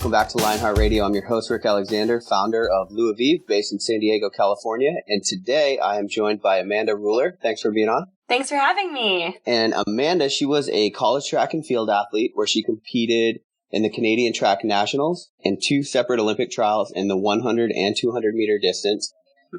Welcome back to Lionheart Radio. I'm your host, Rick Alexander, founder of Lou Aviv, based in San Diego, California. And today I am joined by Amanda Ruller. Thanks for being on. Thanks for having me. And Amanda, she was a college track and field athlete where she competed in the Canadian Track Nationals and 2 separate Olympic trials in the 100 and 200 meter distance.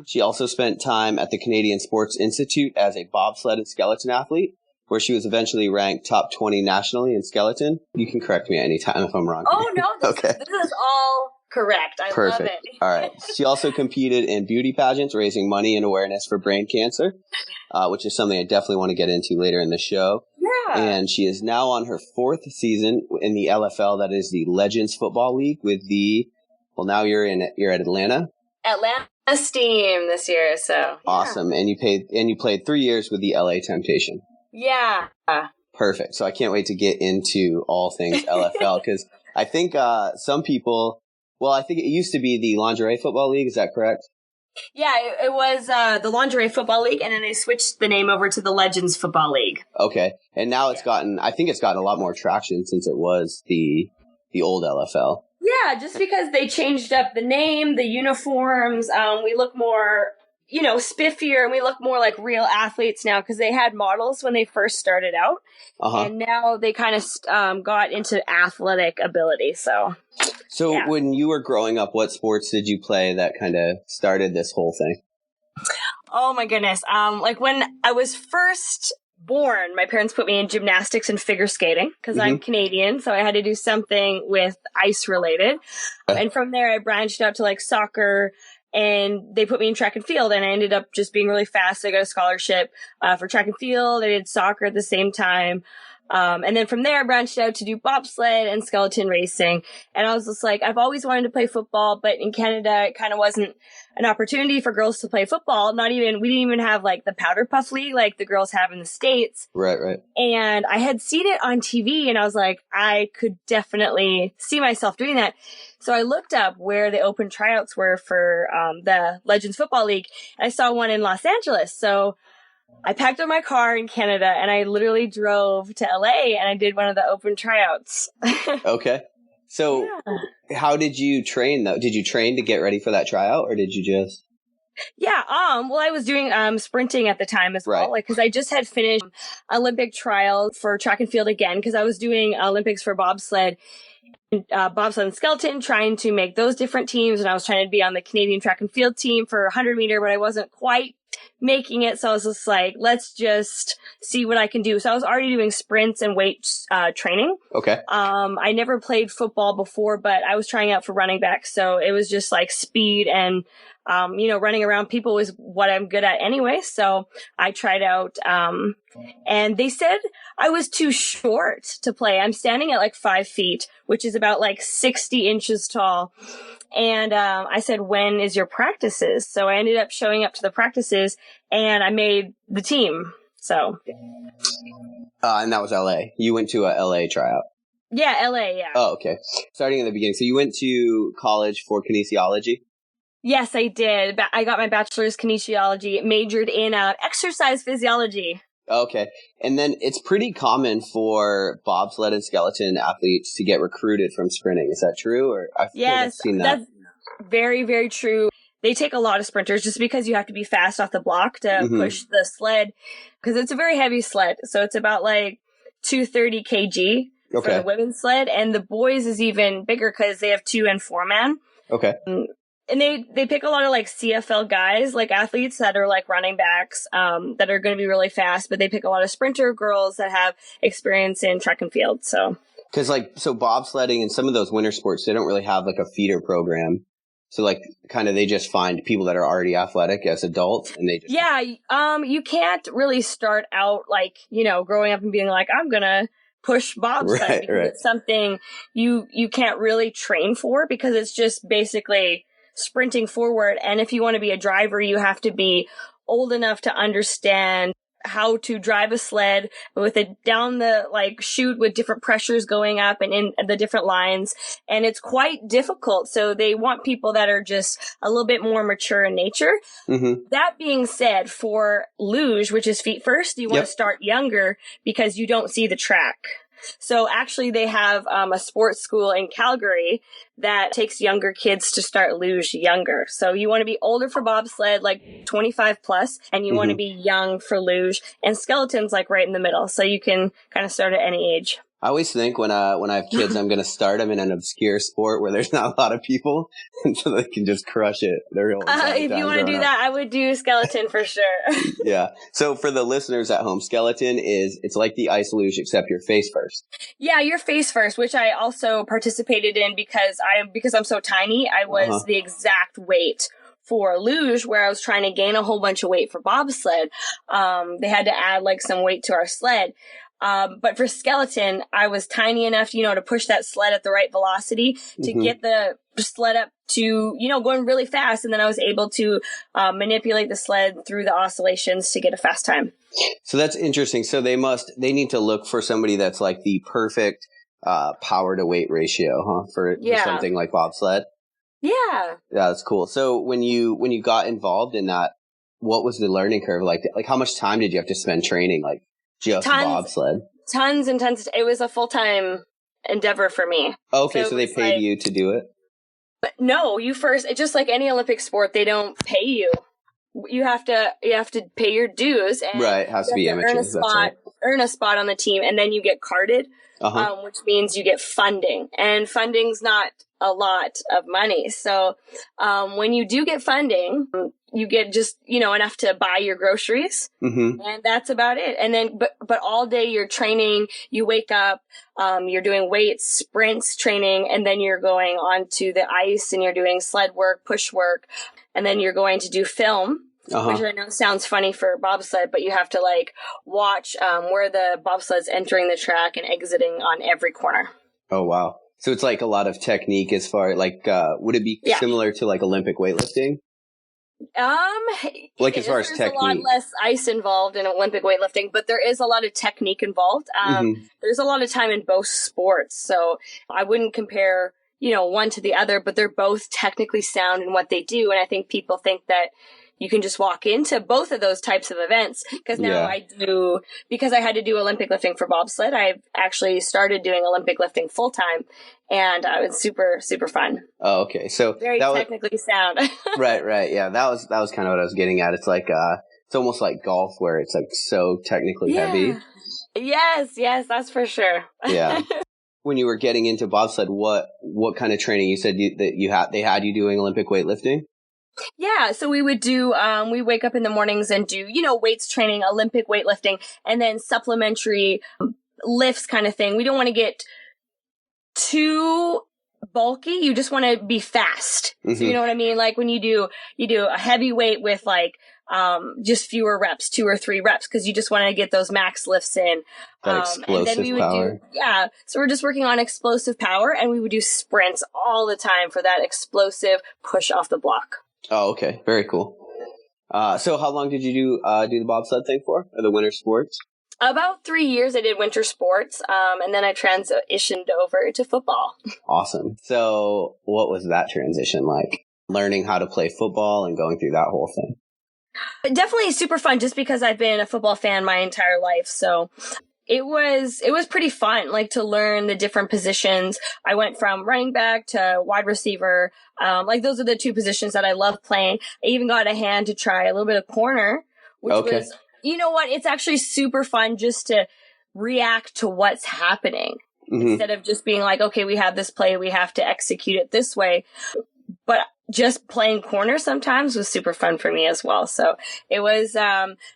She also spent time at the Canadian Sports Institute as a bobsled and skeleton athlete, where she was eventually ranked top 20 nationally in skeleton. You can correct me anytime if I'm wrong. Oh, no, this is all correct. I Perfect. love it. All right. She also competed in beauty pageants, raising money and awareness for brain cancer, which is something I definitely want to get into later in the show. Yeah. And she is now on her 4th season in the LFL, that is the Legends Football League, with now you're at Atlanta. Atlanta Steam this year, so. Yeah. Awesome. And you played 3 years with the LA Temptation. Yeah. Perfect. So I can't wait to get into all things LFL because I think some people, I think it used to be the Lingerie Football League. Is that correct? Yeah, it was the Lingerie Football League, and then they switched the name over to the Legends Football League. Okay. And now it's gotten a lot more traction since it was the old LFL. Yeah, just because they changed up the name, the uniforms, we look more, spiffier, and we look more like real athletes now because they had models when they first started out. Uh-huh. And now they kind of got into athletic ability. So yeah. When you were growing up, what sports did you play that kind of started this whole thing? Oh my goodness. Like when I was first born, my parents put me in gymnastics and figure skating because I'm Canadian, so I had to do something with ice related. And from there I branched out to like soccer, and they put me in track and field, and I ended up just being really fast. I got a scholarship for track and field. I did soccer at the same time. And then from there, I branched out to do bobsled and skeleton racing. And I was just like, I've always wanted to play football, but in Canada, it kind of wasn't an opportunity for girls to play football. We didn't even have like the powder puff league like the girls have in the States. Right. And I had seen it on TV, and I was like, I could definitely see myself doing that. So I looked up where the open tryouts were for the Legends Football League, and I saw one in Los Angeles. So I packed up my car in Canada, and I literally drove to LA, and I did one of the open tryouts. Okay. So How did you train, though? Did you train to get ready for that tryout, or did you just... Yeah, I was doing sprinting at the time as well, because I just had finished Olympic trials for track and field again, because I was doing Olympics for bobsled and skeleton, trying to make those different teams, and I was trying to be on the Canadian track and field team for 100 meter, but I wasn't quite making it, so I was just like, let's just see what I can do. So I was already doing sprints and weight training. Okay. I never played football before, but I was trying out for running back, so it was just like speed and running around people is what I'm good at anyway. So I tried out, and they said I was too short to play. I'm standing at like 5 feet, which is about like 60 inches tall. And I said, when is your practices? So I ended up showing up to the practices, and I made the team. So. And that was LA. You went to a LA tryout. Yeah, LA, yeah. Oh, okay. Starting in the beginning. So you went to college for kinesiology? Yes, I did. I got my bachelor's kinesiology, majored in exercise physiology. Okay. And then it's pretty common for bobsled and skeleton athletes to get recruited from sprinting. Is that true? Or I feel like I've seen that. That's very, very true. They take a lot of sprinters just because you have to be fast off the block to push the sled, because it's a very heavy sled. So it's about like 230 kg for the women's sled. And the boys is even bigger because they have 2 and 4 man. Okay. And they pick a lot of like CFL guys, like athletes that are like running backs, that are going to be really fast, but they pick a lot of sprinter girls that have experience in track and field. So, because bobsledding and some of those winter sports, they don't really have like a feeder program. So they just find people that are already athletic as adults, and they just... Yeah. You can't really start out growing up and being like, I'm going to push bobsled, because it's something you can't really train for, because it's just basically sprinting forward. And if you want to be a driver, you have to be old enough to understand how to drive a sled with it down the chute with different pressures going up and in the different lines. And it's quite difficult. So they want people that are just a little bit more mature in nature. Mm-hmm. That being said, for luge, which is feet first, you want to start younger because you don't see the track. So actually they have a sports school in Calgary that takes younger kids to start luge younger. So you want to be older for bobsled, like 25 plus, and you want to be young for luge, and skeleton's like right in the middle. So you can kind of start at any age. I always think when I have kids, I'm going to start them in an obscure sport where there's not a lot of people, so they can just crush it. If you want to do that, I would do skeleton for sure. Yeah. So for the listeners at home, skeleton it's like the ice luge except you're face first. Yeah, you're face first, which I also participated in because I'm so tiny. I was the exact weight for luge, where I was trying to gain a whole bunch of weight for bobsled. They had to add like some weight to our sled. But for skeleton, I was tiny enough, to push that sled at the right velocity to get the sled up to, going really fast. And then I was able to manipulate the sled through the oscillations to get a fast time. So that's interesting. So they need to look for somebody that's like the perfect power to weight ratio, for something like bobsled. Yeah. Yeah, that's cool. So when you got involved in that, what was the learning curve like? Like how much time did you have to spend training? Like just bobsled? Tons and tons. It was a full-time endeavor for me. Okay, so they paid you to do it? But no, it's just like any Olympic sport, they don't pay you. You have to pay your dues, and right, it has to be amateur. Earn a spot on the team, and then you get carded, which means you get funding, and funding's not a lot of money. So when you do get funding, you get just enough to buy your groceries, and that's about it. And then but all day you're training. You wake up, you're doing weights, sprints, training, and then you're going onto the ice and you're doing sled work, push work, and then you're going to do film. Which I know sounds funny for bobsled, but you have to watch where the bobsled's entering the track and exiting on every corner. Oh, wow. So it's like a lot of technique as far would it be similar to like Olympic weightlifting? As far as technique, there's a lot less ice involved in Olympic weightlifting, but there is a lot of technique involved. There's a lot of time in both sports, so I wouldn't compare, one to the other, but they're both technically sound in what they do. And I think people think that you can just walk into both of those types of events, because now because I had to do Olympic lifting for bobsled, I've actually started doing Olympic lifting full time, and it's super, super fun. Oh, okay. So very technically sound. Right. Yeah. That was kind of what I was getting at. It's like, it's almost like golf where it's like so technically heavy. Yes, that's for sure. Yeah. When you were getting into bobsled, what kind of training? You said they had you doing Olympic weightlifting? Yeah, so we would do, we wake up in the mornings and do, weights training, Olympic weightlifting, and then supplementary lifts kind of thing. We don't want to get too bulky. You just want to be fast. So you know what I mean? Like when you do a heavy weight with just fewer reps, 2 or 3 reps, because you just want to get those max lifts in. That explosive and then we would power. So we're just working on explosive power, and we would do sprints all the time for that explosive push off the block. Oh, okay. Very cool. So how long did you do the bobsled thing for, or the winter sports? About 3 years I did winter sports, and then I transitioned over to football. Awesome. So what was that transition like? Learning how to play football and going through that whole thing? Definitely super fun, just because I've been a football fan my entire life. So it was pretty fun, to learn the different positions. I went from running back to wide receiver. Those are the 2 positions that I love playing. I even got a hand to try a little bit of corner, which was, it's actually super fun just to react to what's happening instead of just being like, okay, we have this play, we have to execute it this way. But just playing corner sometimes was super fun for me as well. So it was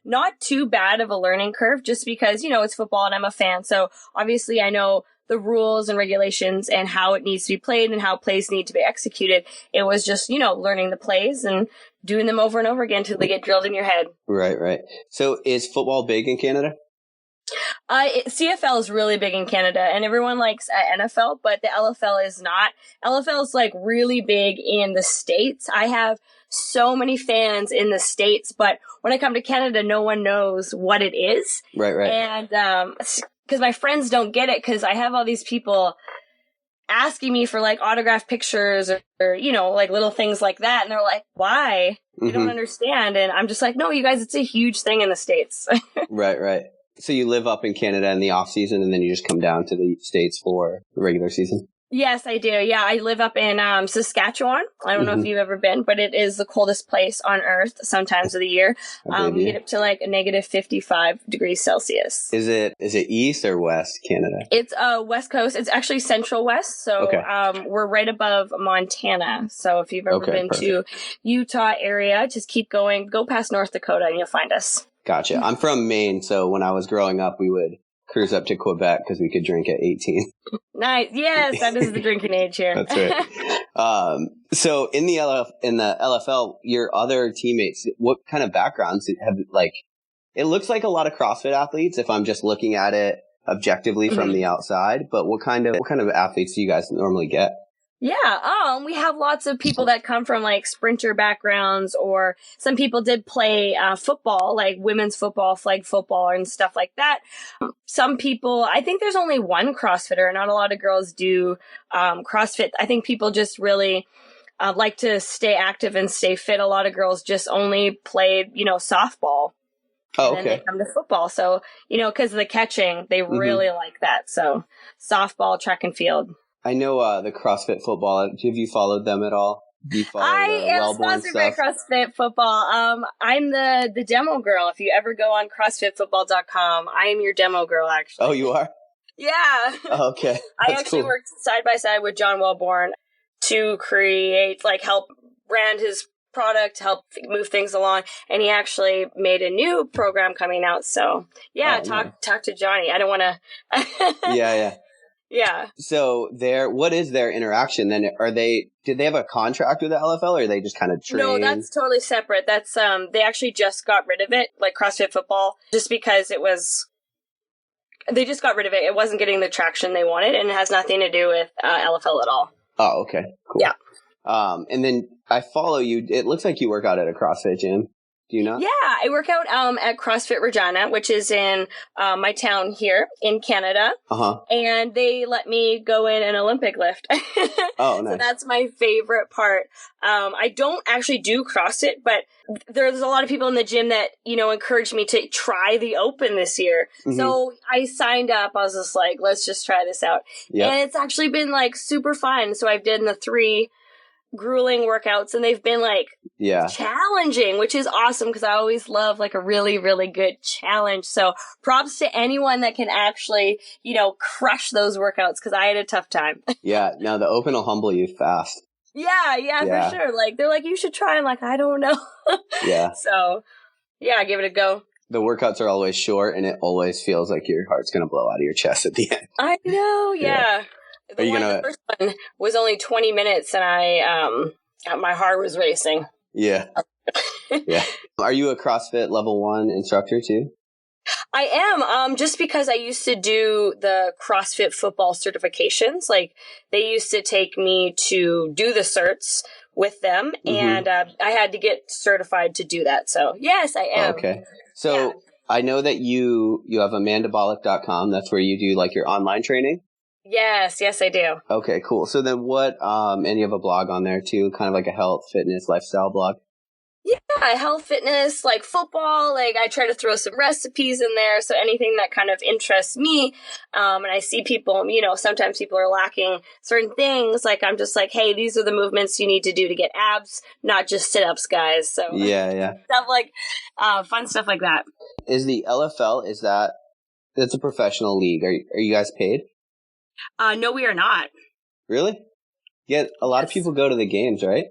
not too bad of a learning curve, just because, it's football and I'm a fan. So obviously I know the rules and regulations and how it needs to be played and how plays need to be executed. It was just, learning the plays and doing them over and over again until they get drilled in your head. Right. So is football big in Canada? CFL is really big in Canada, and everyone likes NFL, but the LFL is not. LFL is really big in the States. I have so many fans in the States, but when I come to Canada, no one knows what it is. Right. And because my friends don't get it, because I have all these people asking me for autograph pictures or little things like that, and they're like, why? You don't understand. And I'm just like, no, you guys, it's a huge thing in the States. Right. So you live up in Canada in the off season, and then you just come down to the States for the regular season? Yes, I do. Yeah, I live up in Saskatchewan. I don't know if you've ever been, but it is the coldest place on Earth sometimes of the year. We get up to like a negative 55 degrees Celsius. Is it east or west Canada? It's West Coast. It's actually central west. So we're right above Montana. So if you've ever been to Utah area, just keep going. Go past North Dakota and you'll find us. Gotcha. I'm from Maine, so when I was growing up, we would cruise up to Quebec because we could drink at 18. Nice. Yes, that is the drinking age here. That's right. So in the LFL, your other teammates, what kind of backgrounds have, like, it looks like a lot of CrossFit athletes if I'm just looking at it objectively from the outside, but what kind of athletes do you guys normally get? Yeah, we have lots of people that come from like sprinter backgrounds, or some people did play football, like women's football, flag football, and stuff like that. Some people, I think there's only one CrossFitter. Not a lot of girls do CrossFit. I think people just really like to stay active and stay fit. A lot of girls just only played, softball. Oh, and then they come to football. So, because of the catching, they really like that. So softball, track and field. I know the CrossFit football. Have you followed them at all? Do you follow I am sponsored by CrossFit Football. I'm the demo girl. If you ever go on CrossFitFootball.com, I am your demo girl, actually. Oh, you are? Yeah. Oh, okay. I actually worked side by side with John Wellborn to create, help brand his product, help move things along, and he actually made a new program coming out. So, talk to Johnny. I don't want to. Yeah. Yeah. So what is their interaction then? Did they have a contract with the LFL, or are they just kind of trained? No, that's totally separate. That's, they actually just got rid of it, like CrossFit Football, just because they just got rid of it. It wasn't getting the traction they wanted, and it has nothing to do with LFL at all. Oh, okay. Cool. Yeah. And then I follow you. It looks like you work out at a CrossFit gym. Do you not? Yeah, I work out at CrossFit Regina, which is in my town here in Canada. And they let me go in an Olympic lift. Oh, nice. So that's my favorite part. I don't actually do CrossFit, but there's a lot of people in the gym that, encouraged me to try the Open this year. So I signed up. I was just like, let's just try this out. Yep. And it's actually been super fun. So I've done the 3 grueling workouts, and they've been challenging, which is awesome because I always love a really, really good challenge. So props to anyone that can actually, crush those workouts, because I had a tough time. Yeah. Now the Open will humble you fast. Yeah, for sure. They're like, you should try. I'm like, I don't know. Yeah. So yeah, give it a go. The workouts are always short, and it always feels like your heart's going to blow out of your chest at the end. I know. Yeah. The first one was only 20 minutes, and my heart was racing. Yeah. Yeah. Are you a CrossFit level 1 instructor too? I am, just because I used to do the CrossFit football certifications. They used to take me to do the certs with them, and I had to get certified to do that. So yes, I am. Okay. So I know that you have amandabolic.com. That's where you do your online training. Yes, I do. Okay, cool. So then and you have a blog on there too, kind of like a health, fitness, lifestyle blog? Yeah, health, fitness, football. I try to throw some recipes in there. So anything that kind of interests me. And I see people, sometimes people are lacking certain things. I'm just like, hey, these are the movements you need to do to get abs, not just sit-ups, guys. So yeah. Stuff fun stuff like that. Is the LFL, that's a professional league. Are you guys paid? No, we are not. Really? Yeah, a lot of people go to the games, right?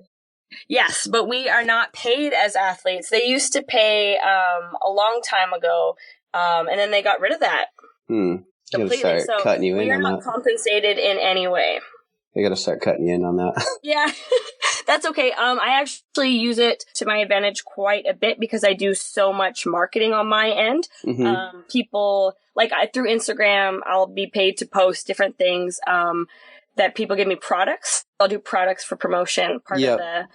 Yes, but we are not paid as athletes. They used to pay a long time ago, and then they got rid of that completely. So cutting you in we are not compensated in any way. They got to start cutting you in on that. Yeah, that's okay. I actually use it to my advantage quite a bit because I do so much marketing on my end. People through Instagram, I'll be paid to post different things. That people give me products. I'll do products for promotion. Part of the,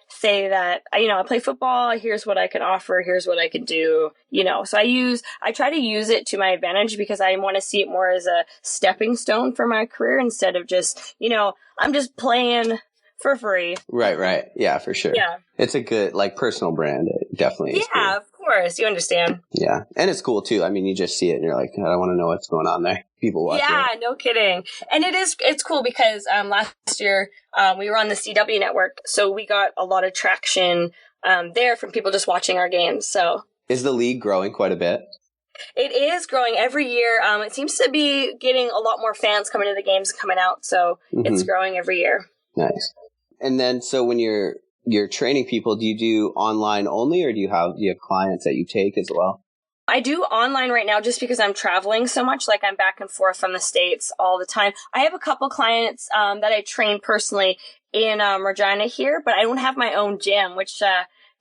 say that, I play football. Here's what I can offer. Here's what I can do. So I try to use it to my advantage because I want to see it more as a stepping stone for my career instead of just, I'm just playing for free. Right. Yeah, for sure. Yeah. It's a good, personal brand. It definitely is. Yeah, of course, you understand. Yeah. And it's cool too. I mean, you just see it and you're like, I want to know what's going on there. People watch Yeah, it. no kidding. And it's cool because last year we were on the CW network, so we got a lot of traction there from people just watching our games. So is the league growing quite a bit? It is growing every year. It seems to be getting a lot more fans coming to the games and coming out, so it's growing every year. Nice. And then, so when you're training people, do you do online only, or do you have clients that you take as well? I do online right now just because I'm traveling so much. Like, I'm back and forth from the States all the time. I have a couple clients that I train personally in Regina here, but I don't have my own gym, which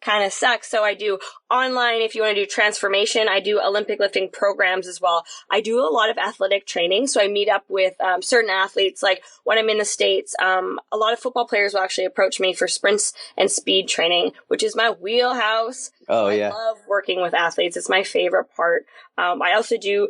kind of sucks. So I do online. If you want to do transformation, I do Olympic lifting programs as well. I do a lot of athletic training. So I meet up with certain athletes. Like, when I'm in the States, a lot of football players will actually approach me for sprints and speed training, which is my wheelhouse. Oh, I love working with athletes. It's my favorite part. I also do,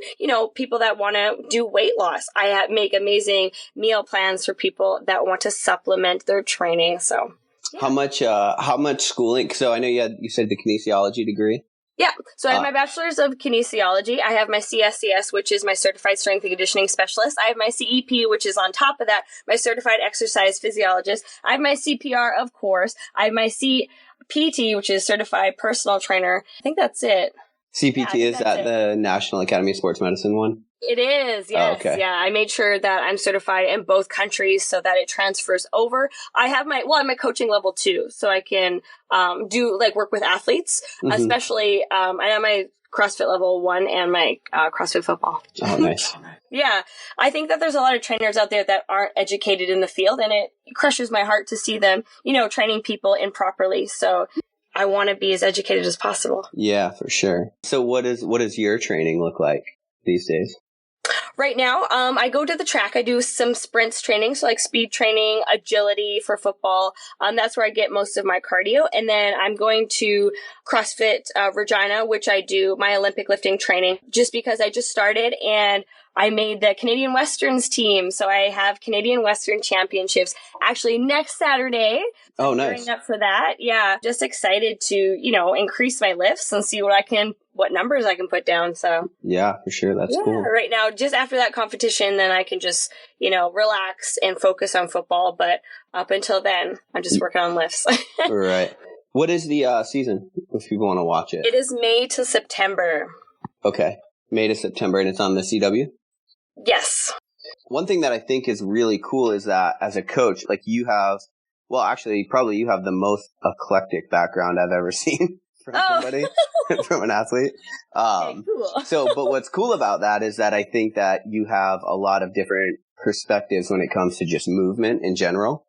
people that want to do weight loss. I make amazing meal plans for people that want to supplement their training. So yeah. How much schooling? So I know you said the kinesiology degree. Yeah. So I have my bachelor's of kinesiology. I have my CSCS, which is my certified strength and conditioning specialist. I have my CEP, which is on top of that, my certified exercise physiologist. I have my CPR, of course. I have my CPT, which is certified personal trainer. I think that's it. CPT is that the National Academy of Sports Medicine one? It is, yes. Oh, okay. Yeah, I made sure that I'm certified in both countries so that it transfers over. I'm at coaching level 2, so I can work with athletes, especially I'm my CrossFit level 1 and my CrossFit football. Oh, nice. Yeah, I think that there's a lot of trainers out there that aren't educated in the field, and it crushes my heart to see them, training people improperly. So I want to be as educated as possible. Yeah, for sure. So what does your training look like these days? Right now, I go to the track. I do some sprints training, so like speed training, agility for football. That's where I get most of my cardio. And then I'm going to CrossFit Regina, which I do my Olympic lifting training just because I just started and I made the Canadian Westerns team. So I have Canadian Western Championships actually next Saturday. So oh, nice. Gearing up for that. Yeah. Just excited to, increase my lifts and see what numbers I can put down. So yeah, for sure. That's cool. Right now, just after that competition, then I can just, relax and focus on football. But up until then, I'm just working on lifts. Right. What is the season if people want to watch it? It is May to September. Okay. May to September, and it's on the CW? Yes. One thing that I think is really cool is that as a coach, like you have the most eclectic background I've ever seen from somebody, from an athlete. Okay, cool. But what's cool about that is that I think that you have a lot of different perspectives when it comes to just movement in general.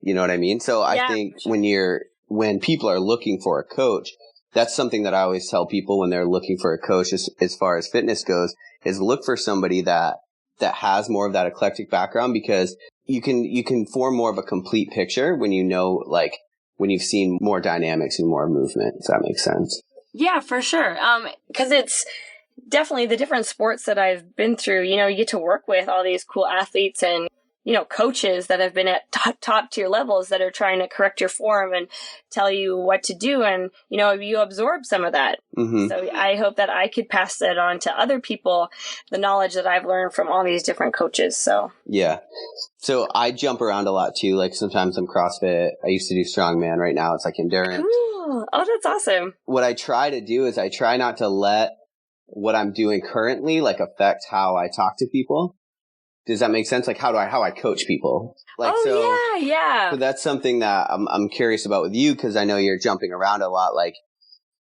You know what I mean? So I think when people are looking for a coach, that's something that I always tell people when they're looking for a coach as far as fitness goes, is look for somebody that has more of that eclectic background, because you can form more of a complete picture when when you've seen more dynamics and more movement. Does that make sense? Yeah, for sure. Because it's definitely the different sports that I've been through. You get to work with all these cool athletes and, coaches that have been at top tier levels that are trying to correct your form and tell you what to do. And, you absorb some of that. Mm-hmm. So I hope that I could pass that on to other people, the knowledge that I've learned from all these different coaches. So yeah. So I jump around a lot too. Like sometimes I'm CrossFit. I used to do strongman. Right now it's like endurance. Cool. Oh, that's awesome. What I try to do is I try not to let what I'm doing currently affect how I talk to people. Does that make sense? Like how I coach people? Yeah. So that's something that I'm curious about with you, because I know you're jumping around a lot. Like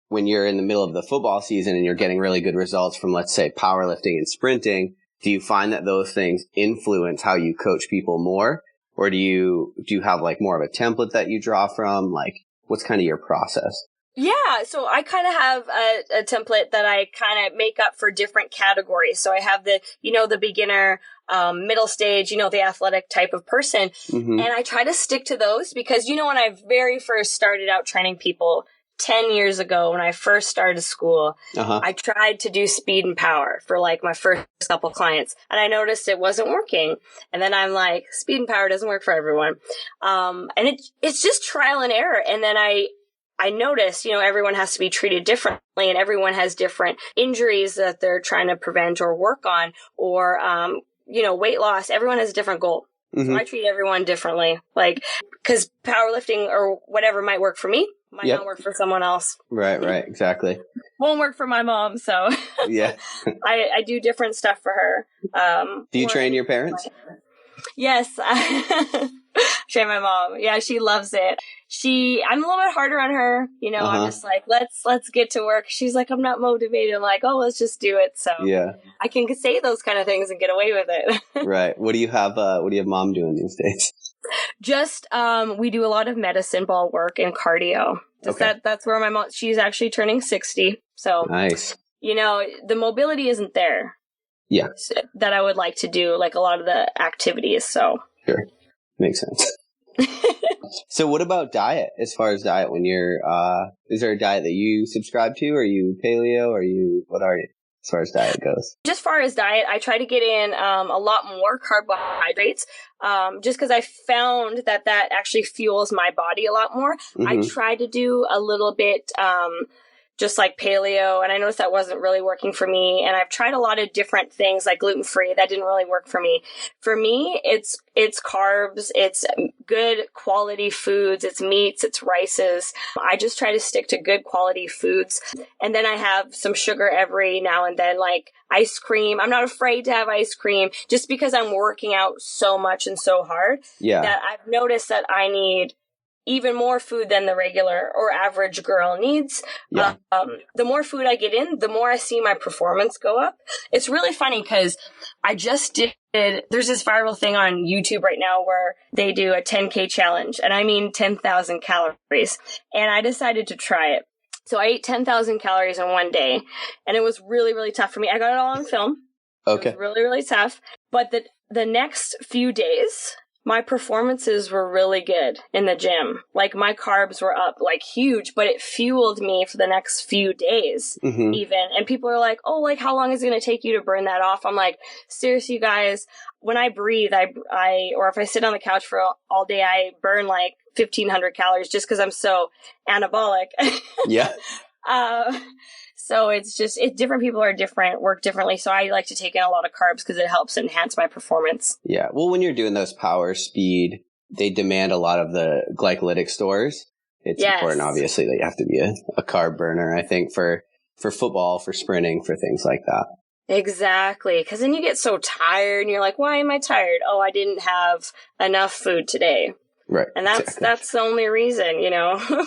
when you're in the middle of the football season and you're getting really good results from, let's say, powerlifting and sprinting, do you find that those things influence how you coach people more? Or do you have more of a template that you draw from? What's kind of your process? Yeah, so I kind of have a template that I kind of make up for different categories. So I have the beginner, middle stage, the athletic type of person. Mm-hmm. And I try to stick to those because, when I very first started out training people 10 years ago, when I first started school, I tried to do speed and power for my first couple clients. And I noticed it wasn't working. And then I'm like, speed and power doesn't work for everyone. And it's just trial and error. And then I I noticed, everyone has to be treated differently and everyone has different injuries that they're trying to prevent or work on or, weight loss. Everyone has a different goal. So I treat everyone differently. Like, because powerlifting or whatever might work for me, might not work for someone else. Right, exactly. Won't work for my mom, so yeah. I do different stuff for her. Do you train your parents? Yes. Train my mom. Yeah, she loves it. I'm a little bit harder on her. I'm just like, let's get to work. She's like, I'm not motivated. I'm like, oh, let's just do it. So yeah, I can say those kind of things and get away with it. Right. What do you have mom doing these days? Just, we do a lot of medicine ball work and cardio. That's where my mom, she's actually turning 60. So nice. The mobility isn't there. Yeah. That I would like to do, like a lot of the activities. So sure. Makes sense. So what about diet? As far as diet, when you're, is there a diet that you subscribe to? Are you paleo? What are you as far as diet goes? Just far as diet, I try to get in a lot more carbohydrates, just because I found that actually fuels my body a lot more. I try to do a little bit, just like paleo, and I noticed that wasn't really working for me. And I've tried a lot of different things like gluten-free. That didn't really work for me. For me, it's carbs, it's good quality foods, it's meats, it's rices. I just try to stick to good quality foods. And then I have some sugar every now and then, like ice cream. I'm not afraid to have ice cream just because I'm working out so much and so hard that I've noticed that I need even more food than the regular or average girl needs. Yeah. The more food I get in, the more I see my performance go up. It's really funny because I just did, there's this viral thing on YouTube right now where they do a 10K challenge, and I mean 10,000 calories. And I decided to try it. So I ate 10,000 calories in one day, and it was really, really tough for me. I got it all on film. Okay. It was really, really tough. But the next few days, my performances were really good in the gym. Like my carbs were up like huge, but it fueled me for the next few days even. And people are like, oh, like how long is it going to take you to burn that off? I'm like, seriously, you guys, when I breathe, or if I sit on the couch for all day, I burn like 1,500 calories just because I'm so anabolic. Yeah. So it's just, different people are different, work differently. So I like to take in a lot of carbs because it helps enhance my performance. Yeah. Well, when you're doing those power speed, they demand a lot of the glycolytic stores. It's important, obviously, that you have to be a carb burner, I think, for football, for sprinting, for things like that. Exactly. Because then you get so tired and you're like, why am I tired? Oh, I didn't have enough food today. Right. And that's the only reason,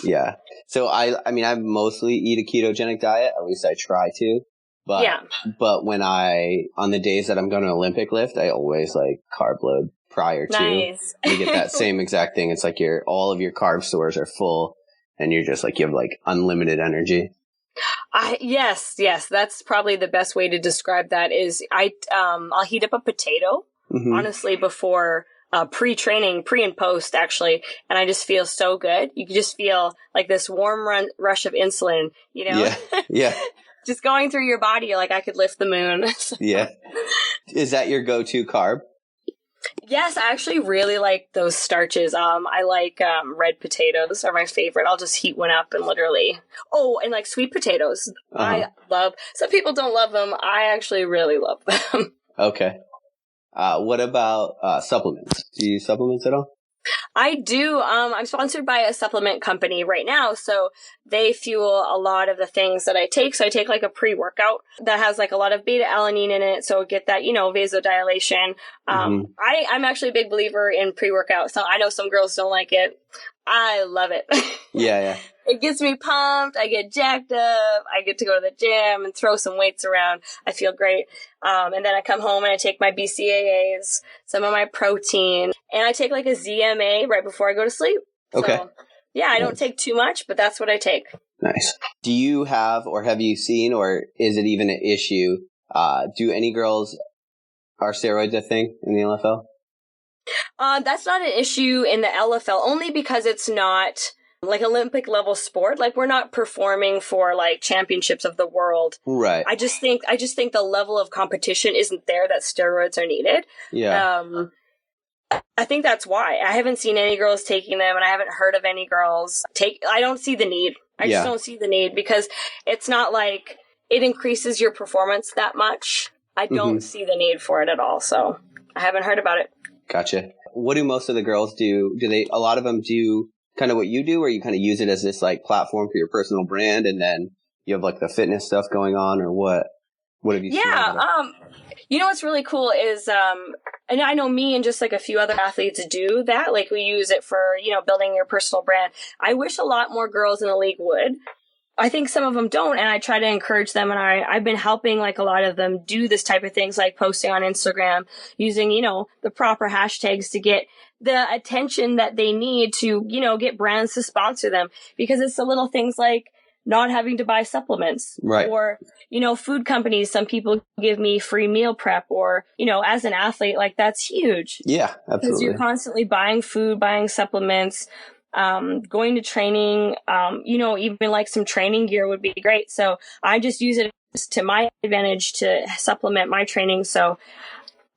Yeah. So I mean, I mostly eat a ketogenic diet. At least I try to. But when on the days that I'm going to Olympic lift, I always like carb load prior to. Nice. You get that same exact thing. It's like all of your carb stores are full and you're just like, you have like unlimited energy. Yes. That's probably the best way to describe that is I'll heat up a potato, honestly, before pre-training, pre and post actually. And I just feel so good. You can just feel like this warm rush of insulin, Yeah. Yeah. Just going through your body. Like I could lift the moon. Yeah. Is that your go-to carb? Yes, I actually really like those starches. I like red potatoes are my favorite. I'll just heat one up and literally. Oh, and like sweet potatoes. I love. Some people don't love them. I actually really love them. Okay. What about supplements? Do you use supplements at all? I do. I'm sponsored by a supplement company right now, so they fuel a lot of the things that I take. So I take like a pre-workout that has like a lot of beta alanine in it, so get that, vasodilation. I'm actually a big believer in pre-workout. So I know some girls don't like it. I love it. Yeah. It gets me pumped. I get jacked up. I get to go to the gym and throw some weights around. I feel great. And then I come home and I take my BCAAs, some of my protein, and I take like a ZMA right before I go to sleep. Okay. So, yeah, I don't take too much, but that's what I take. Nice. Do you have, or have you seen, or is it even an issue? Do any girls, are steroids a thing in the LFL? That's not an issue in the LFL, only because it's not like Olympic level sport. Like we're not performing for like championships of the world. Right. I just think the level of competition isn't there that steroids are needed. Yeah. I think that's why. I haven't seen any girls taking them and I haven't heard of any girls I don't see the need I just don't see the need because it's not like it increases your performance that much. I don't see the need for it at all. So I haven't heard about it. Gotcha. What do most of the girls do? A lot of them do kind of what you do, or you kind of use it as this like platform for your personal brand, and then you have like the fitness stuff going on, or what? What have you seen? You know what's really cool is, and I know me and just like a few other athletes do that. Like we use it for, building your personal brand. I wish a lot more girls in the league would. I think some of them don't, and I try to encourage them, and I've been helping like a lot of them do this type of things, like posting on Instagram, using, the proper hashtags to get the attention that they need to, get brands to sponsor them, because it's the little things like not having to buy supplements, right? Or, food companies, some people give me free meal prep, or, as an athlete, like that's huge. Yeah, absolutely. Because you're constantly buying food, buying supplements, going to training, even like some training gear would be great. So I just use it to my advantage to supplement my training, so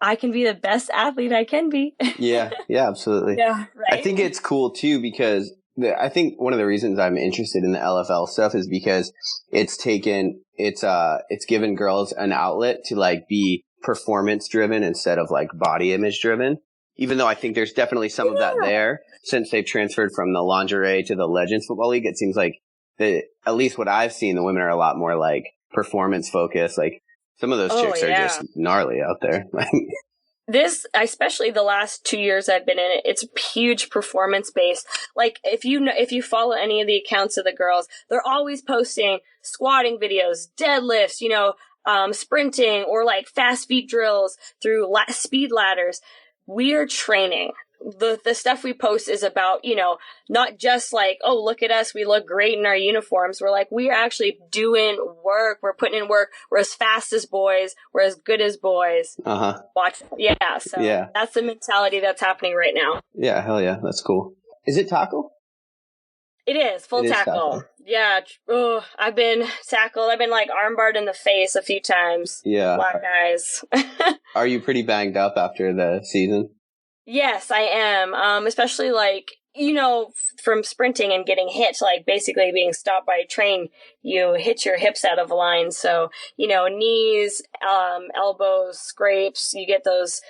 I can be the best athlete I can be. Yeah, absolutely. Yeah, right. I think it's cool too, because I think one of the reasons I'm interested in the LFL stuff is because it's given girls an outlet to like be performance driven instead of like body image driven. Even though I think there's definitely some of that there, since they've transferred from the lingerie to the Legends Football League, it seems like at least what I've seen, the women are a lot more like performance focused. Like some of those chicks are just gnarly out there. This, especially the last 2 years I've been in it, it's huge performance based. Like if you follow any of the accounts of the girls, they're always posting squatting videos, deadlifts, sprinting, or like fast feet drills through speed ladders. We are training. The stuff we post is about, not just like, oh, look at us, we look great in our uniforms. We're like, we're actually doing work. We're putting in work. We're as fast as boys. We're as good as boys. Watch. Yeah. So that's the mentality that's happening right now. Yeah. Hell yeah. That's cool. Is it tackle? It is full tackle. Yeah. Oh, I've been tackled. I've been like armbarred in the face a few times. Yeah. Black eyes. Are you pretty banged up after the season? Yes, I am. Especially like, from sprinting and getting hit, like basically being stopped by a train, you hit your hips out of line. So, knees, elbows, scrapes, you get those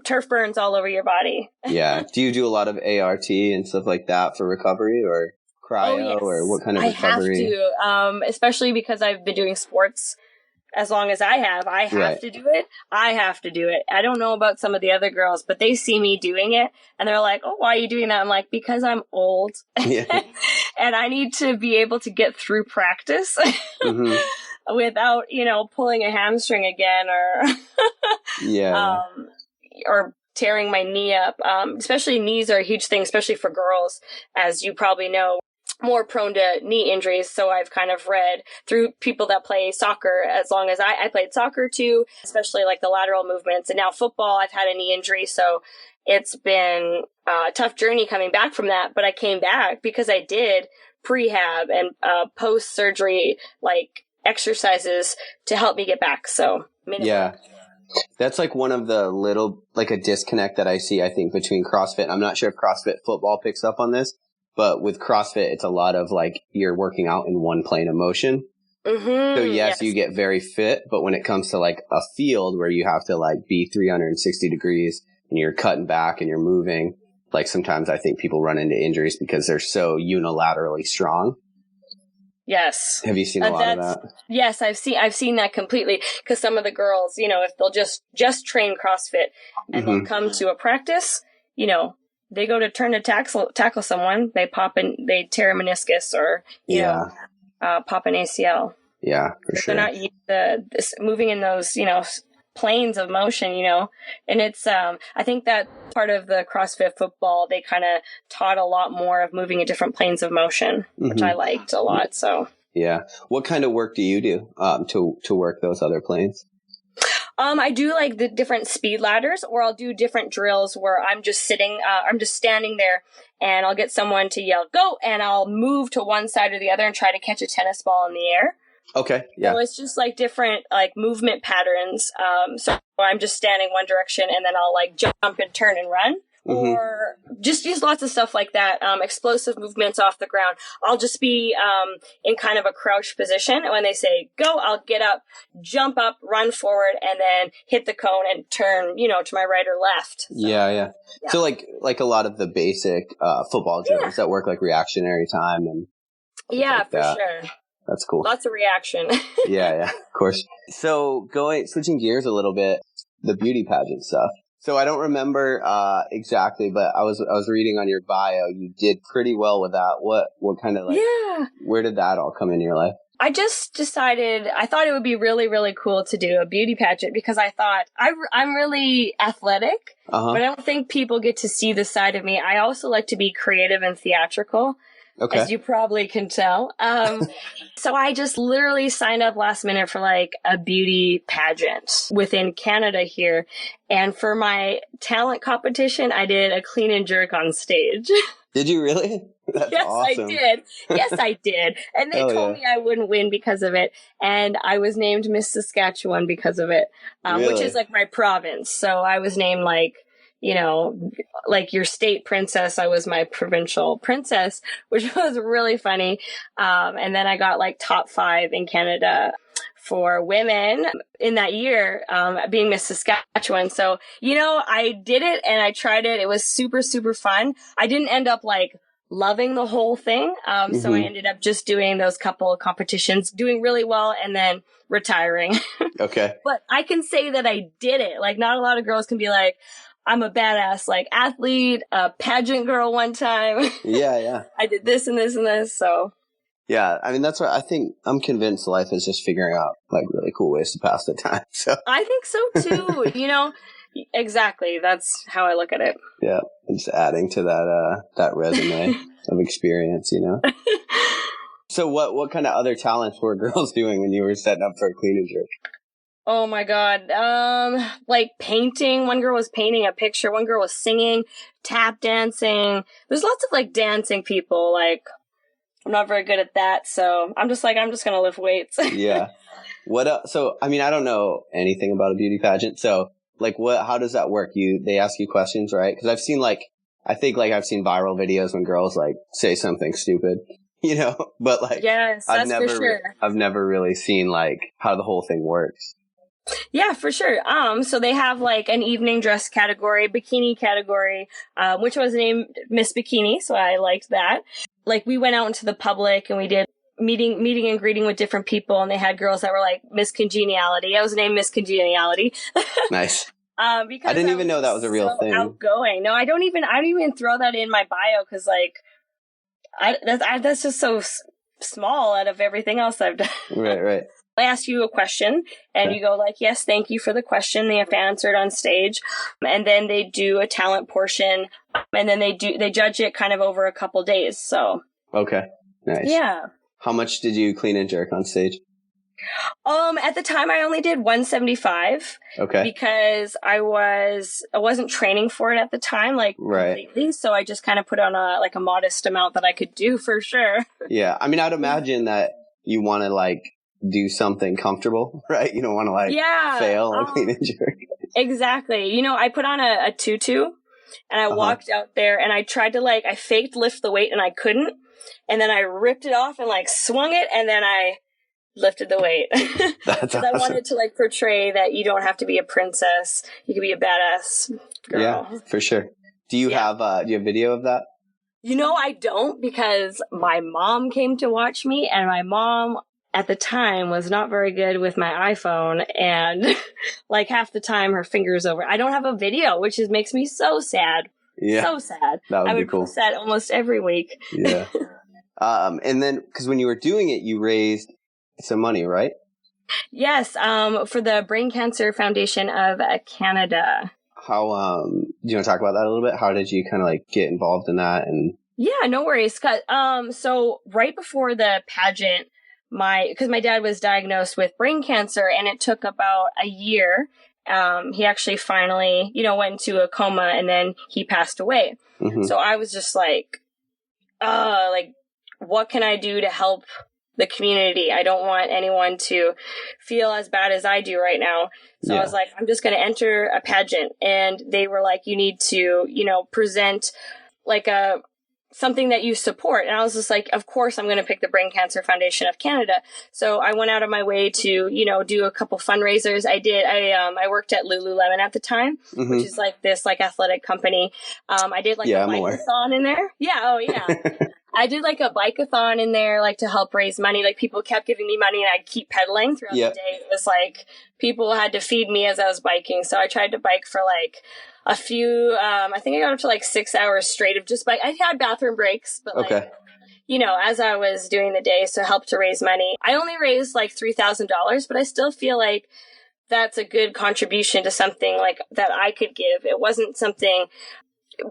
turf burns all over your body. Yeah. Do you do a lot of ART and stuff like that for recovery, or cryo, or what kind of recovery? I have to, especially because I've been doing sports as long as I have to do it. I have to do it. I don't know about some of the other girls, but they see me doing it and they're like, oh, why are you doing that? I'm like, because I'm old and I need to be able to get through practice without, pulling a hamstring again or tearing my knee up. Especially knees are a huge thing, especially for girls, as you probably know. More prone to knee injuries. So I've kind of read through people that play soccer, as long as I played soccer too, especially like the lateral movements. And now football, I've had a knee injury. So it's been a tough journey coming back from that. But I came back because I did prehab and post-surgery like exercises to help me get back. So yeah. That's like one of the like a disconnect that I see, I think, between CrossFit. I'm not sure if CrossFit football picks up on this. But with CrossFit, it's a lot of like you're working out in one plane of motion. So yes, you get very fit. But when it comes to like a field where you have to like be 360 degrees and you're cutting back and you're moving, like sometimes I think people run into injuries because they're so unilaterally strong. Yes. Have you seen a lot of that? Yes, I've seen that completely. Because some of the girls, if they'll just train CrossFit and they'll come to a practice, they go to turn to tackle someone, they tear a meniscus or, pop an ACL. Yeah, for sure. They're not used to moving in those, planes of motion, and it's, I think that part of the CrossFit football, they kind of taught a lot more of moving in different planes of motion, which I liked a lot. So, yeah. What kind of work do you do, to work those other planes? I do like the different speed ladders, or I'll do different drills where I'm just standing there and I'll get someone to yell, go, and I'll move to one side or the other and try to catch a tennis ball in the air. Okay. Yeah. So it's just like different like movement patterns. So I'm just standing one direction and then I'll like jump and turn and run, or just lots of stuff like that. Explosive movements off the ground. I'll just be in kind of a crouched position. And when they say go, I'll get up, jump up, run forward, and then hit the cone and turn, to my right or left. So, yeah. So like a lot of the basic football drills that work like reactionary time and like for sure. That's cool. Lots of reaction. yeah, of course. So switching gears a little bit, the beauty pageant stuff. So I don't remember exactly, but I was reading on your bio. You did pretty well with that. What kind of where did that all come in your life? I just decided, I thought it would be really, really cool to do a beauty pageant because I thought I'm really athletic, but I don't think people get to see the side of me. I also like to be creative and theatrical. Okay. As you probably can tell. So I just literally signed up last minute for like a beauty pageant within Canada here. And for my talent competition, I did a clean and jerk on stage. Did you really? That's awesome. I did. Yes, I did. And they told me I wouldn't win because of it. And I was named Miss Saskatchewan because of it, which is like my province. So I was named like your state princess. I was my provincial princess, which was really funny. And then I got like top 5 in Canada for women in that year, being Miss Saskatchewan. So, I did it and I tried it. It was super, super fun. I didn't end up like loving the whole thing. So I ended up just doing those couple of competitions, doing really well and then retiring. Okay. But I can say that I did it. Like not a lot of girls can be like, I'm a badass, like, athlete, a pageant girl one time. Yeah. I did this and this and this, so. Yeah, I mean, that's what I think. I'm convinced life is just figuring out, like, really cool ways to pass the time, so. I think so, too, exactly. That's how I look at it. Yeah, just adding to that resume of experience, So what kind of other talents were girls doing when you were setting up for a clean and jerk? Oh my God. Like painting. One girl was painting a picture. One girl was singing, tap dancing. There's lots of like dancing people. Like, I'm not very good at that. So I'm just going to lift weights. Yeah. So, I mean, I don't know anything about a beauty pageant. So like how does that work? They ask you questions, right? Cause I've seen I've seen viral videos when girls like say something stupid, but like, yes, that's for sure. I've never really seen like how the whole thing works. Yeah, for sure. So they have like an evening dress category, bikini category, which was named Miss Bikini. So I liked that. Like we went out into the public and we did meeting and greeting with different people. And they had girls that were like Miss Congeniality. I was named Miss Congeniality. Nice. Because I didn't even know that was a real thing. Outgoing. No, I don't even throw that in my bio because like, that's just so small out of everything else I've done. Right. I ask you a question and you go like, yes, thank you for the question. They have to answer it on stage. And then they do a talent portion and then they judge it kind of over a couple days. So. Okay. Nice. Yeah. How much did you clean and jerk on stage? At the time I only did 175. Okay. Because I wasn't training for it at the time, like completely. So I just kind of put on a modest amount that I could do for sure. Yeah. I mean, I'd imagine that you want to like do something comfortable, right? You don't want to fail on clean and jerk. Exactly. I put on a tutu and I walked out there and I tried to I faked lift the weight and I couldn't. And then I ripped it off and swung it and then I lifted the weight. That's awesome. I wanted to portray that you don't have to be a princess. You can be a badass girl. Yeah, for sure. Do you have video of that? I don't because my mom came to watch me and my mom at the time was not very good with my iPhone and half the time her finger's over. I don't have a video, which makes me so sad. Yeah. So sad. That would be cool. Post that almost every week. Yeah. And then, because when you were doing it, you raised some money, right? Yes. For the Brain Cancer Foundation of Canada. How, do you want to talk about that a little bit? How did you kind of get involved in that? And yeah, no worries. So right before the pageant, because my dad was diagnosed with brain cancer and it took about a year. He actually finally, went into a coma and then he passed away. Mm-hmm. So I was just what can I do to help the community. I don't want anyone to feel as bad as I do right now. So I was like, I'm just going to enter a pageant. And they were like, you need to, present like something that you support. And I was just like, of course I'm going to pick the Brain Cancer Foundation of Canada. So I went out of my way to, do a couple fundraisers. I worked at Lululemon at the time, which is like this like athletic company. I did like a bike-a-thon in there. Yeah. Oh yeah. I did like a bike-a-thon in there, like to help raise money. Like people kept giving me money and I'd keep pedaling throughout the day. It was like people had to feed me as I was biking. So I tried to bike for like a few, I think I got up to like 6 hours straight of just bike. I had bathroom breaks, but like, as I was doing the day, so helped to raise money. I only raised like $3,000, but I still feel like that's a good contribution to something like that I could give. It wasn't something,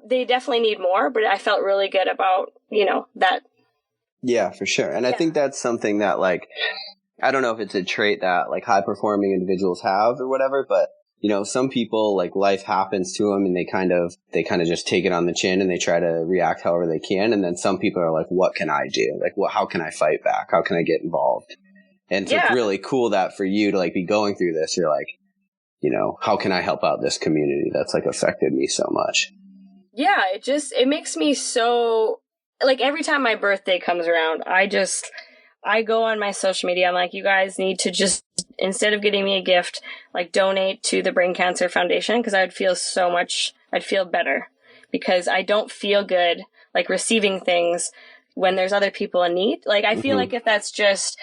they definitely need more, but I felt really good about, that. Yeah, for sure. And I think that's something that like, I don't know if it's a trait that like high performing individuals have or whatever, but some people like life happens to them and they kind of just take it on the chin and they try to react however they can. And then some people are like, what can I do? Like, how can I fight back? How can I get involved? And so it's really cool that for you to like be going through this, you're like, how can I help out this community that's like affected me so much? Yeah, it makes me so like every time my birthday comes around, I go on my social media. I'm like, you guys need to just, instead of getting me a gift, like donate to the Brain Cancer Foundation, because I'd feel better, because I don't feel good like receiving things when there's other people in need. Like I feel like if that's just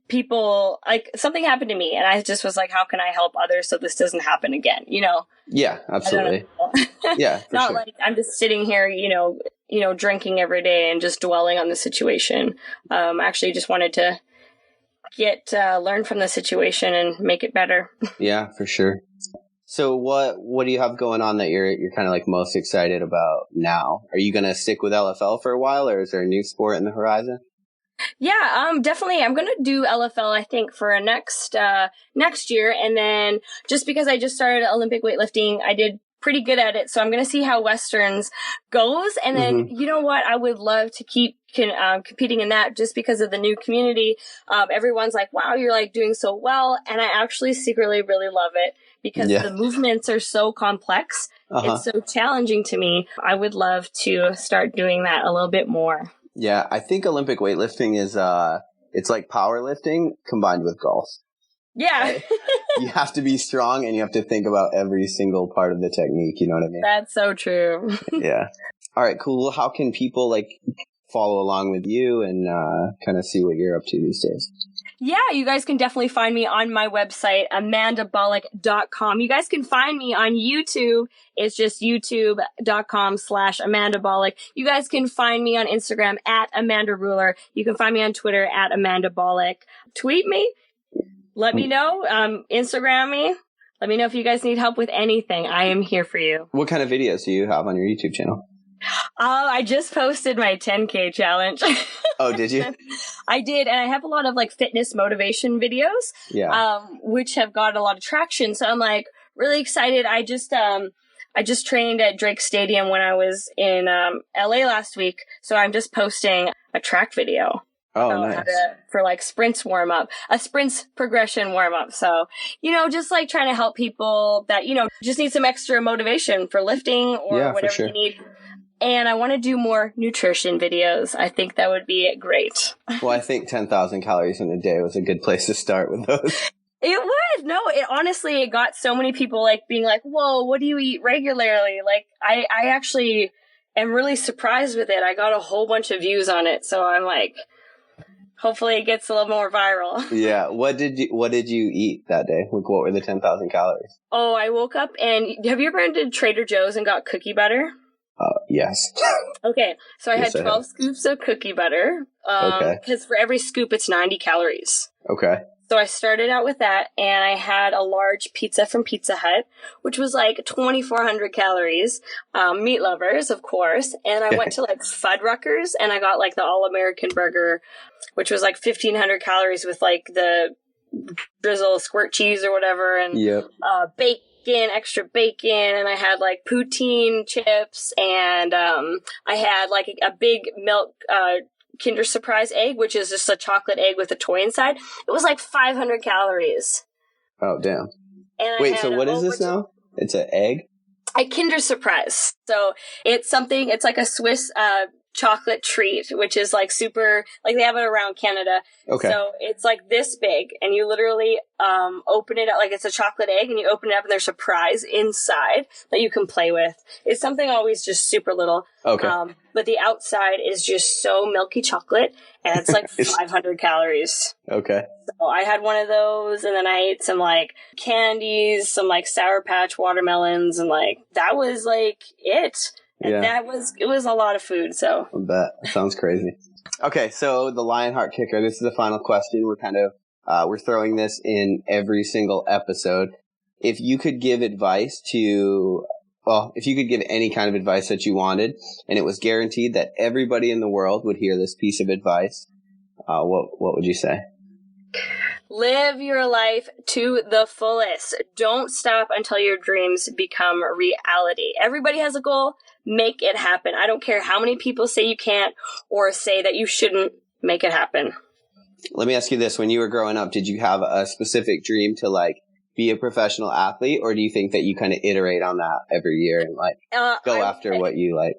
people, like something happened to me and I just was like, how can I help others so this doesn't happen again? Yeah, absolutely. Yeah, for not sure. like I'm just sitting here, drinking every day and just dwelling on the situation. Actually just wanted to learn from the situation and make it better. Yeah, for sure. So what do you have going on that you're kind of like most excited about now? Are you going to stick with LFL for a while, or is there a new sport in the horizon? Yeah, definitely. I'm going to do LFL, I think, for next year. And then just because I just started Olympic weightlifting, I did pretty good at it. So I'm going to see how Westerns goes. And then, you know what? I would love to keep competing in that just because of the new community. Everyone's like, wow, you're like doing so well. And I actually secretly really love it because the movements are so complex. It's so challenging to me. I would love to start doing that a little bit more. Yeah, I think Olympic weightlifting is it's like powerlifting combined with golf. Yeah. Right? You have to be strong and you have to think about every single part of the technique, you know what I mean? That's so true. Yeah. All right, cool. How can people like follow along with you and kind of see what you're up to these days? Yeah, you guys can definitely find me on my website, amandabolic.com. You guys can find me on YouTube. It's just youtube.com/amandabolic. You guys can find me on Instagram at Amanda Ruller. You can find me on Twitter at amandabolic. Tweet me. Let me know. Instagram me. Let me know if you guys need help with anything. I am here for you. What kind of videos do you have on your YouTube channel? I just posted my 10K challenge. Oh, did you? I did. And I have a lot of like fitness motivation videos, which have got a lot of traction. So I'm like really excited. I just trained at Drake Stadium when I was in LA last week. So I'm just posting a track video. Oh, nice. For like sprints warm up, a sprints progression warm up. So, just like trying to help people that, just need some extra motivation for lifting or whatever they need. And I want to do more nutrition videos. I think that would be great. Well, I think 10,000 calories in a day was a good place to start with those. It was. No, it got so many people like being like, whoa, what do you eat regularly? Like, I actually am really surprised with it. I got a whole bunch of views on it. So I'm like, hopefully it gets a little more viral. Yeah. What did you eat that day? Like, what were the 10,000 calories? Oh, I woke up and have you ever been to Trader Joe's and got cookie butter? Yes. Okay. So I had 12 scoops of cookie butter. Because for every scoop, it's 90 calories. Okay. So I started out with that and I had a large pizza from Pizza Hut, which was like 2,400 calories. Meat lovers, of course. And I went to like Fuddruckers and I got like the All-American burger, which was like 1,500 calories with like the drizzle squirt cheese or whatever. And bacon. Extra bacon, and I had like poutine chips, and I had like a big milk Kinder Surprise egg, which is just a chocolate egg with a toy inside. It was like 500 calories. Oh, damn. And wait, so what is this now? It's an egg? A Kinder Surprise. So it's like a Swiss chocolate treat, which is like super, like they have it around Canada. Okay. So it's like this big, and you literally open it up, like it's a chocolate egg, and you open it up and there's a prize inside that you can play with. It's something always just super little. Okay. But the outside is just so milky chocolate, and it's like 500 calories. Okay. So I had one of those, and then I ate some like candies, some like Sour Patch watermelons, and like that was like it. And it was a lot of food, so. I bet. That sounds crazy. Okay, so the Lionheart Kicker, this is the final question. We're kind of, we're throwing this in every single episode. If you could give advice if you could give any kind of advice that you wanted, and it was guaranteed that everybody in the world would hear this piece of advice, what would you say? Live your life to the fullest. Don't stop until your dreams become reality. Everybody has a goal. Make it happen. I don't care how many people say you can't or say that you shouldn't. Make it happen. Let me ask you this. When you were growing up, did you have a specific dream to like be a professional athlete, or do you think that you kind of iterate on that every year and like go after what you like?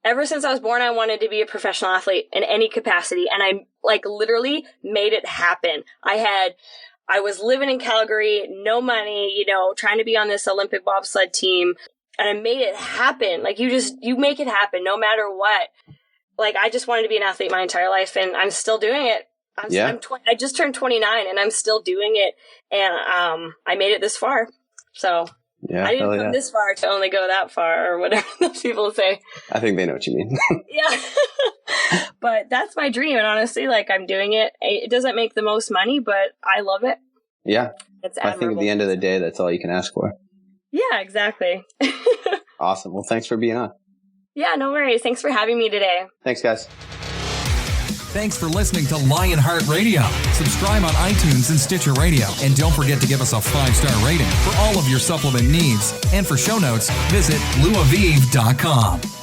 Ever since I was born, I wanted to be a professional athlete in any capacity, and I like literally made it happen. I was living in Calgary, no money, trying to be on this Olympic bobsled team, and I made it happen. Like you make it happen no matter what. Like I just wanted to be an athlete my entire life, and I'm still doing it. I just turned 29 and I'm still doing it, and I made it this far. So I didn't come this far to only go that far, or whatever those people say. I think they know what you mean. Yeah. But that's my dream, and honestly, like I'm doing it. It doesn't make the most money, but I love it. Yeah. It's admirable. I think at the end of the day, that's all you can ask for. Yeah, exactly. Awesome. Well, thanks for being on. Yeah, no worries. Thanks for having me today. Thanks, guys. Thanks for listening to Lionheart Radio. Subscribe on iTunes and Stitcher Radio. And don't forget to give us a 5-star rating. For all of your supplement needs and for show notes, visit luaviv.com.